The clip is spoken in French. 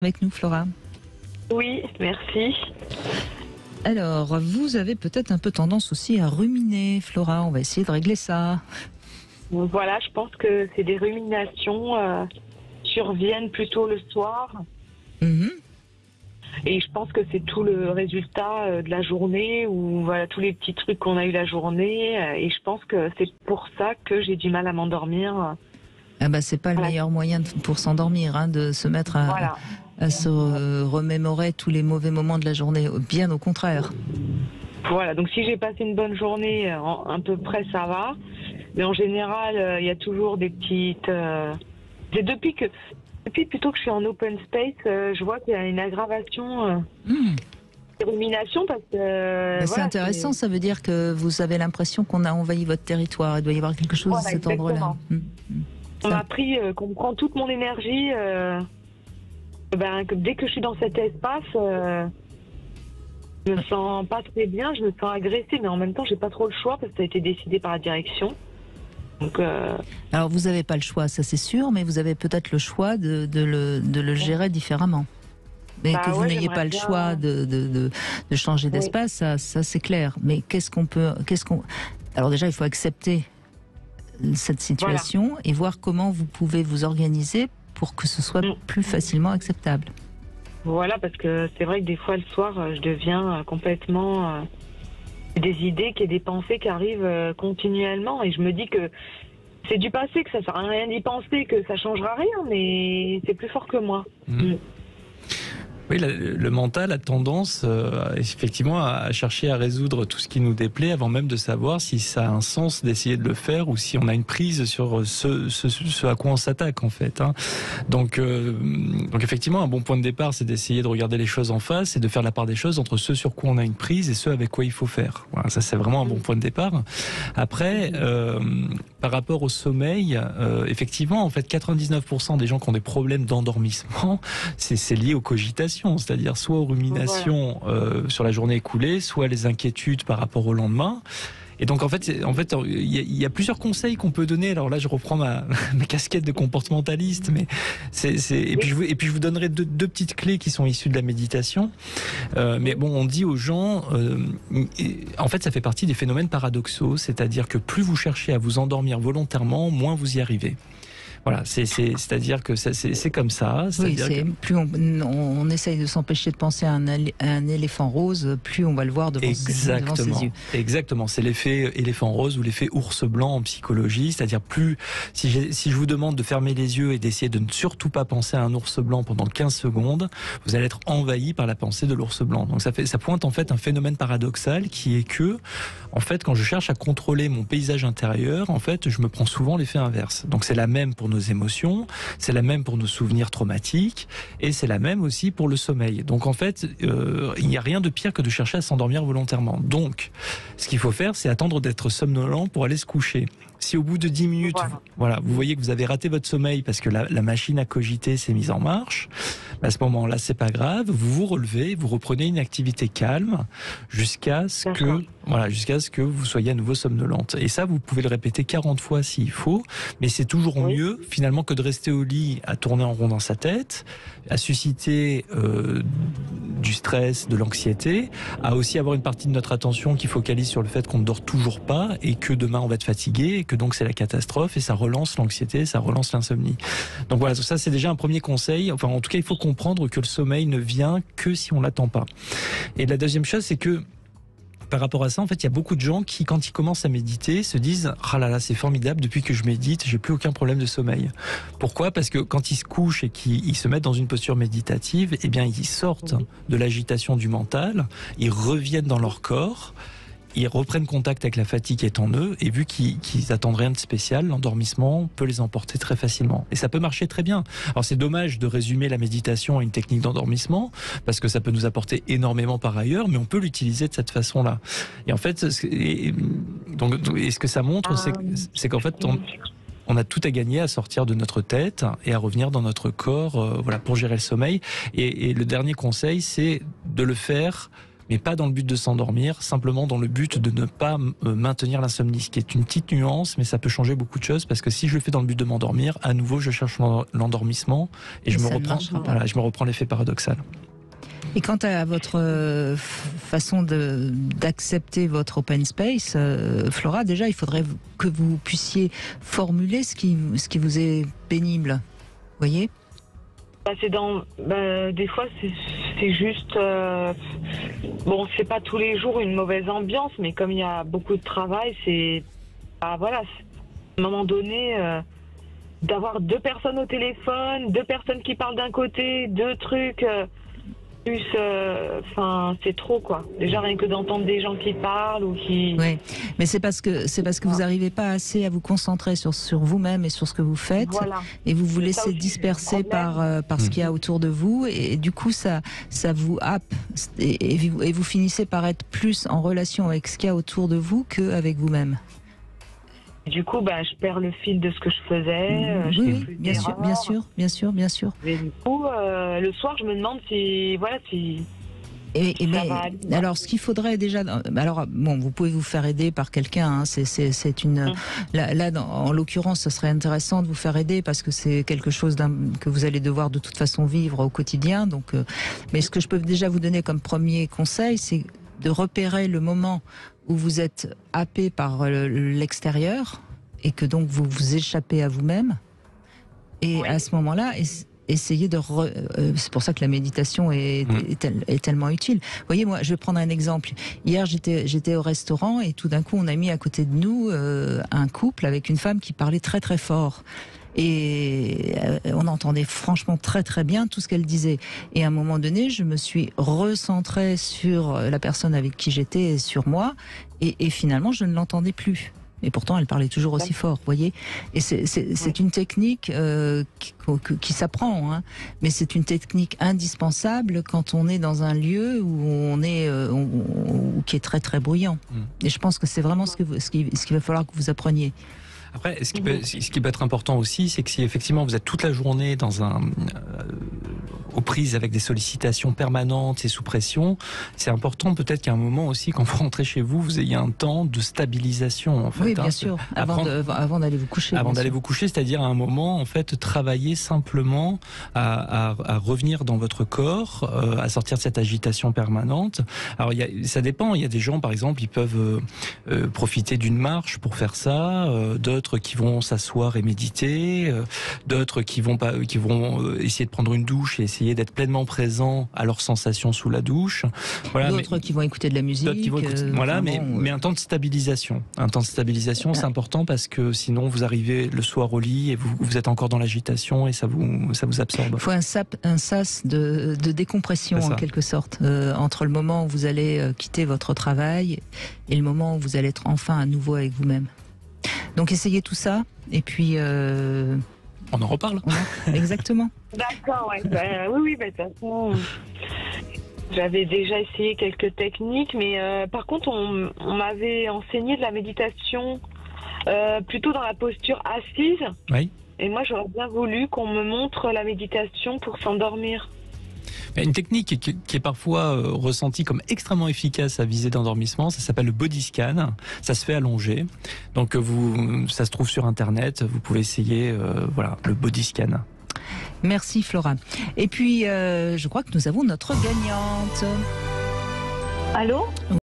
Avec nous, Flora. Oui, merci. Alors, vous avez peut-être un peu tendance aussi à ruminer, Flora. On va essayer de régler ça. Donc voilà, je pense que c'est des ruminations surviennent plutôt le soir. Mhm. Et je pense que c'est tout le résultat de la journée ou voilà tous les petits trucs qu'on a eu la journée. Et je pense que c'est pour ça que j'ai du mal à m'endormir. Ah bah, c'est pas le Voilà. meilleur moyen pour s'endormir, hein, de se mettre Voilà. à se remémorer tous les mauvais moments de la journée. Bien au contraire. Voilà. Donc si j'ai passé une bonne journée, à peu près ça va. Mais en général, il y a toujours des petites. C'est depuis plutôt que je suis en open space, je vois qu'il y a une aggravation. Mhm. Des ruminations parce que Bah, c'est voilà, intéressant, ça veut dire que vous avez l'impression qu'on a envahi votre territoire. Il doit y avoir quelque chose Voilà, de cet ordre-là. exactement. On m'a appris qu'on me prend toute mon énergie. Que dès que je suis dans cet espace, je me sens pas très bien, je me sens agressée, mais en même temps, j'ai pas trop le choix parce que ça a été décidé par la direction. Donc, Alors, vous n'avez pas le choix, ça c'est sûr, mais vous avez peut-être le choix de le gérer différemment. Mais Bah que vous ouais, n'ayez j'aimerais pas le bien. choix de changer d'espace, ça c'est clair. Mais alors déjà, il faut accepter cette situation et voir comment vous pouvez vous organiser pour que ce soit plus facilement acceptable. Voilà, parce que c'est vrai que des fois, le soir, je deviens complètement des idées, des pensées qui arrivent continuellement. Et je me dis que c'est du passé, que ça sert à rien d'y penser, que ça changera rien, mais c'est plus fort que moi. Oui, le mental a tendance effectivement à chercher à résoudre tout ce qui nous déplaît avant même de savoir si ça a un sens d'essayer de le faire ou si on a une prise sur ce à quoi on s'attaque en fait. Hein. Donc effectivement, un bon point de départ, c'est d'essayer de regarder les choses en face et de faire la part des choses entre ce sur quoi on a une prise et ce avec quoi il faut faire. Voilà, ça c'est vraiment un bon point de départ. Après, par rapport au sommeil, effectivement, en fait, 99% des gens qui ont des problèmes d'endormissement, c'est lié aux cogitations. C'est-à-dire soit aux ruminations sur la journée écoulée, soit les inquiétudes par rapport au lendemain. Et donc en fait, il y a plusieurs conseils qu'on peut donner. Alors là, je reprends ma casquette de comportementaliste, mais et puis je vous donnerai deux petites clés qui sont issues de la méditation. Mais bon, on dit aux gens, en fait, ça fait partie des phénomènes paradoxaux, c'est-à-dire que plus vous cherchez à vous endormir volontairement, moins vous y arrivez. Voilà, c'est-à-dire que c'est comme ça. Oui, plus on essaye de s'empêcher de penser à un éléphant rose, plus on va le voir devant ses yeux. Exactement, c'est l'effet éléphant rose ou l'effet ours blanc en psychologie, c'est-à-dire plus si je vous demande de fermer les yeux et d'essayer de ne surtout pas penser à un ours blanc pendant 15 secondes, vous allez être envahi par la pensée de l'ours blanc. Donc ça pointe en fait un phénomène paradoxal qui est que, en fait, quand je cherche à contrôler mon paysage intérieur, en fait, je me prends souvent l'effet inverse. Donc c'est la même pour nos émotions, c'est la même pour nos souvenirs traumatiques et c'est la même aussi pour le sommeil. Donc en fait, il n'y a rien de pire que de chercher à s'endormir volontairement. Donc, ce qu'il faut faire, c'est attendre d'être somnolent pour aller se coucher. Si au bout de 10 minutes, vous voyez que vous avez raté votre sommeil parce que la machine à cogiter s'est mise en marche, à ce moment-là, c'est pas grave, vous vous relevez, vous reprenez une activité calme jusqu'à ce que vous soyez à nouveau somnolente. Et ça, vous pouvez le répéter 40 fois s'il faut, mais c'est toujours mieux finalement que de rester au lit à tourner en rond dans sa tête, à susciter du stress, de l'anxiété, à aussi avoir une partie de notre attention qui focalise sur le fait qu'on ne dort toujours pas et que demain on va être fatigué et que donc c'est la catastrophe et ça relance l'anxiété, ça relance l'insomnie. Donc voilà, ça c'est déjà un premier conseil. Enfin, en tout cas, il faut comprendre que le sommeil ne vient que si on l'attend pas. Et la deuxième chose, c'est que par rapport à ça, en fait, il y a beaucoup de gens qui, quand ils commencent à méditer, se disent « Ah là là, c'est formidable, depuis que je médite, j'ai plus aucun problème de sommeil. » Pourquoi ? Parce que quand ils se couchent et qu'ils se mettent dans une posture méditative, eh bien, ils sortent de l'agitation du mental, ils reviennent dans leur corps, ils reprennent contact avec la fatigue qui est en eux, et vu qu'ils attendent rien de spécial, l'endormissement peut les emporter très facilement. Et ça peut marcher très bien. Alors c'est dommage de résumer la méditation à une technique d'endormissement, parce que ça peut nous apporter énormément par ailleurs, mais on peut l'utiliser de cette façon-là. Et en fait, et ce que ça montre, c'est qu'en fait, on a tout à gagner à sortir de notre tête et à revenir dans notre corps, pour gérer le sommeil. Et le dernier conseil, c'est de le faire mais pas dans le but de s'endormir, simplement dans le but de ne pas maintenir l'insomnie, ce qui est une petite nuance, mais ça peut changer beaucoup de choses, parce que si je le fais dans le but de m'endormir, à nouveau je cherche l'endormissement et je me reprends l'effet paradoxal. Et quant à votre façon d'accepter votre open space, Flora, déjà il faudrait que vous puissiez formuler ce qui vous est pénible, voyez ? Des fois c'est juste bon, c'est pas tous les jours une mauvaise ambiance, mais comme il y a beaucoup de travail, c'est voilà, à un moment donné d'avoir 2 personnes au téléphone, 2 personnes qui parlent d'un côté, 2 trucs plus c'est trop, quoi. Déjà rien que d'entendre des gens qui parlent ou qui... Oui, mais c'est parce que vous n'arrivez pas assez à vous concentrer sur vous-même et sur ce que vous faites, voilà. Et vous vous laissez disperser par ce qu'il y a autour de vous, et du coup ça vous happe et vous finissez par être plus en relation avec ce qu'il y a autour de vous qu'avec vous-même. Du coup, je perds le fil de ce que je faisais. Oui, bien sûr. Et du coup, le soir, je me demande si ça va aller. Alors, ce qu'il faudrait déjà, vous pouvez vous faire aider par quelqu'un. Hein, c'est une. Là, en l'occurrence, ce serait intéressant de vous faire aider parce que c'est quelque chose que vous allez devoir de toute façon vivre au quotidien. Donc, mais ce que je peux déjà vous donner comme premier conseil, c'est de repérer le moment où vous êtes happé par l'extérieur et que donc vous vous échappez à vous-même. Et à ce moment-là, essayez de... c'est pour ça que la méditation est tellement utile. Vous voyez, moi, je vais prendre un exemple. Hier, j'étais au restaurant et tout d'un coup, on a mis à côté de nous un couple avec une femme qui parlait très très fort. Et on entendait franchement très très bien tout ce qu'elle disait. Et à un moment donné, je me suis recentrée sur la personne avec qui j'étais et sur moi. Et finalement, je ne l'entendais plus. Et pourtant, elle parlait toujours aussi fort, vous voyez. Et c'est une technique qui s'apprend, hein, mais c'est une technique indispensable quand on est dans un lieu où qui est très très bruyant. Et je pense que c'est vraiment ce qu'il va falloir que vous appreniez. Après, ce qui peut être important aussi, c'est que si effectivement vous êtes toute la journée aux prises avec des sollicitations permanentes et sous pression, c'est important peut-être qu'à un moment aussi, quand vous rentrez chez vous, vous ayez un temps de stabilisation. En fait, oui, bien sûr, avant d'aller vous coucher. Avant d'aller vous coucher, c'est-à-dire à un moment, en fait, travailler simplement à revenir dans votre corps, à sortir de cette agitation permanente. Alors, ça dépend. Il y a des gens, par exemple, ils peuvent profiter d'une marche pour faire ça. D'autres qui vont s'asseoir et méditer, d'autres qui vont essayer de prendre une douche et essayer d'être pleinement présents à leurs sensations sous la douche. Voilà, d'autres qui vont écouter de la musique. Mais un temps de stabilisation. Un temps de stabilisation, c'est important parce que sinon vous arrivez le soir au lit et vous êtes encore dans l'agitation et ça vous absorbe. Il faut un sas de décompression en quelque sorte entre le moment où vous allez quitter votre travail et le moment où vous allez être enfin à nouveau avec vous-même. Donc essayez tout ça et puis on en reparle. Exactement. D'accord, ouais. Oui, de toute façon, j'avais déjà essayé quelques techniques, mais par contre on m'avait enseigné de la méditation plutôt dans la posture assise. Oui. Et moi j'aurais bien voulu qu'on me montre la méditation pour s'endormir. Une technique qui est parfois ressentie comme extrêmement efficace à visée d'endormissement, ça s'appelle le body scan. Ça se fait allongé. Donc ça se trouve sur Internet. Vous pouvez essayer le body scan. Merci Flora. Et puis je crois que nous avons notre gagnante. Allô ?